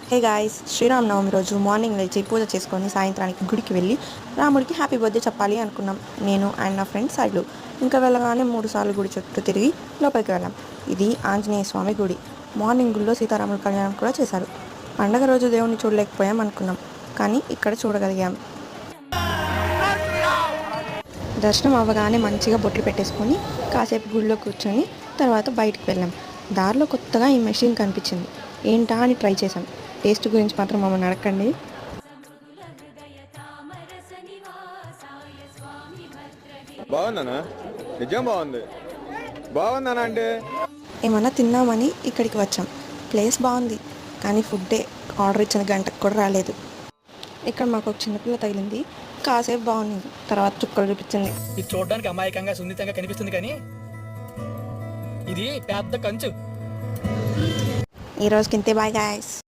Hey guys, Sri Rama Navami రోజు morning లేచి పూజ చేసుకొని సాయంత్రానికి గుడికి వెళ్ళి రాముడికి హ్యాపీ బర్త్డే చెప్పాలి అనుకున్నాం. నేను అండ్ నా ఫ్రెండ్ సైడ్లు ఇంకా వెళ్ళగానే 3 సార్లు గుడి చుట్టూ తిరిగి లోపలికి వెళ్ళాం. ఇది ఆంజనేయ స్వామి గుడి. మార్నింగ్ గుడిలో సీతారాముల కళ్యాణం కూడా చేశారు. పండగ రోజు దేవుణ్ణి చూడలేకపోయాం అనుకున్నాం, కానీ ఇక్కడ చూడగలిగాం. దర్శనం అవ్వగానే మంచిగా బొట్లు పెట్టేసుకొని కాసేపు గుడిలో కూర్చొని తర్వాత బయటికి వెళ్ళాం. దారిలో కొత్తగా ఈ మెషిన్ కనిపించింది. ఏంటా అని ట్రై చేశాం. టేస్ట్ గురించి మాత్రం మమ్మల్ని అడగండి. బాగుందనా? నిజం బాగుంది. బాగుందనా అంటే ఏమన్నా తిన్నామని ఇక్కడికి వచ్చాం. ప్లేస్ బాగుంది, కానీ ఫుడ్డే ఆర్డర్ ఇచ్చిన గంటకు కూడా రాలేదు. ఇక్కడ మాకు ఒక చిన్నపిల్ల తగిలింది. కాసేపు బాగుంది, తర్వాత చుక్కలు చూపించింది. ఇది చూడడానికి అమాయకంగా సున్నితంగా కనిపిస్తుంది, కానీ ఇది పెద్ద కంచు. ఈ రోజుకి ఇంతే. Bye guys.